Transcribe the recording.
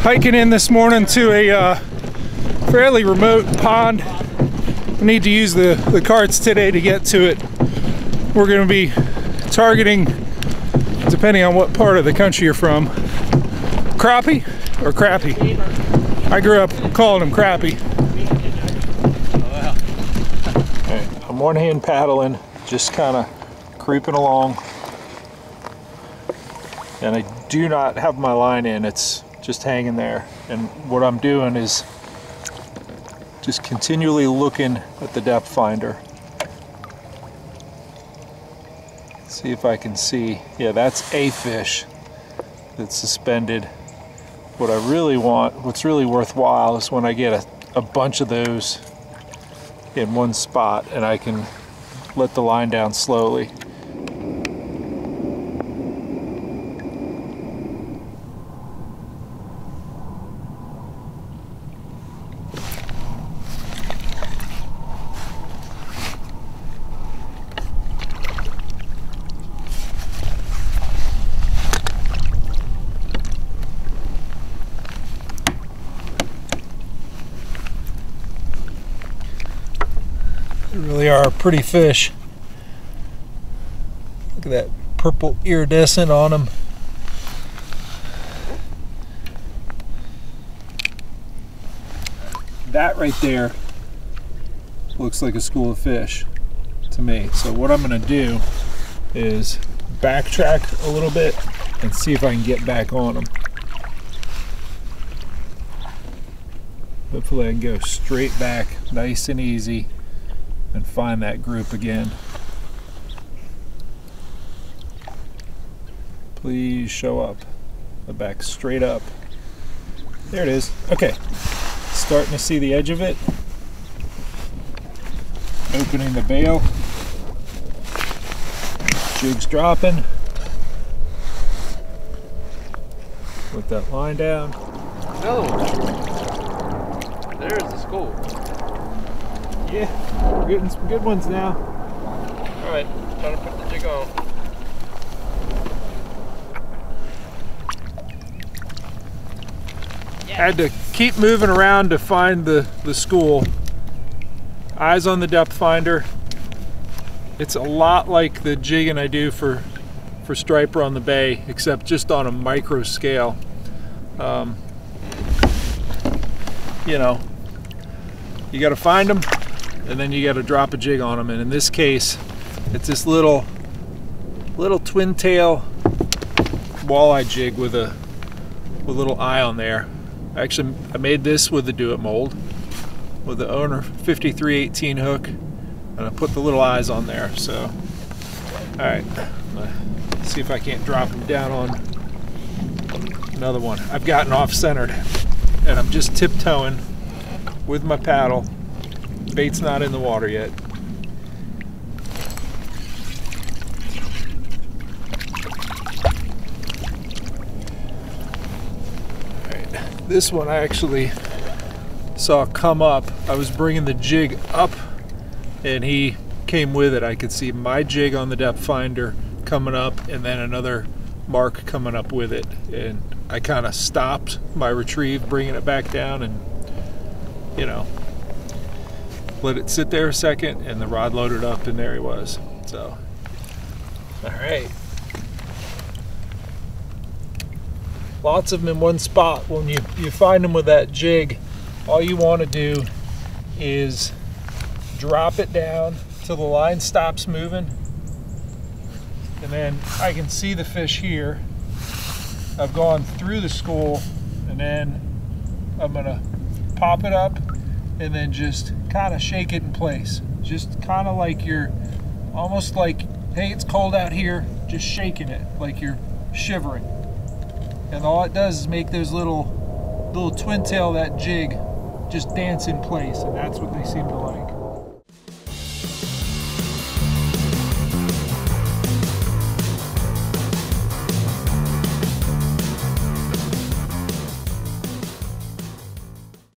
Hiking in this morning to a fairly remote pond. We need to use the carts today to get to it. We're going to be targeting, depending on what part of the country you're from, crappie or crappie. I grew up calling them crappie. Right, I'm one hand paddling, just kind of creeping along. And I do not have my line in, it's just hanging there. And what I'm doing is just continually looking at the depth finder. See if I can see. Yeah, that's a fish that's suspended. What I really want, what's really worthwhile, is when I get a bunch of those in one spot and I can let the line down slowly. They really are a pretty fish. Look at that purple iridescent on them. That right there looks like a school of fish to me. So what I'm going to do is backtrack a little bit and see if I can get back on them. Hopefully I can go straight back, nice and easy, and find that group again. Please show up. The back straight up. There it is. Okay. Starting to see the edge of it. Opening the bail. Jig's dropping. Put that line down. Another one. There's the school. Yeah, we're getting some good ones now. Alright, trying to put the jig on. Had to keep moving around to find the school. Eyes on the depth finder. It's a lot like the jigging I do for striper on the bay, except just on a micro scale. You know, you got to find them, and then you got to drop a jig on them. And in this case, it's this little twin tail walleye jig with a little eye on there. Actually, I made this with the Do It mold with the owner 5318 hook, and I put the little eyes on there. So, all right, let's see if I can't drop them down on another one. I've gotten off centered, and I'm just tiptoeing with my paddle. Bait's not in the water yet. All right. This one I actually saw come up. I was bringing the jig up and he came with it. I could see my jig on the depth finder coming up and then another mark coming up with it. And I kind of stopped my retrieve, bringing it back down, and you know, let it sit there a second, and the rod loaded up, and there he was. So, all right. Lots of them in one spot. When you find them with that jig, all you want to do is drop it down till the line stops moving. And then I can see the fish here. I've gone through the school, and then I'm gonna pop it up and then just kind of shake it in place. Just kind of like you're, almost like, hey, it's cold out here, just shaking it like you're shivering. And all it does is make those little twin tail, that jig, just dance in place, and that's what they seem to like.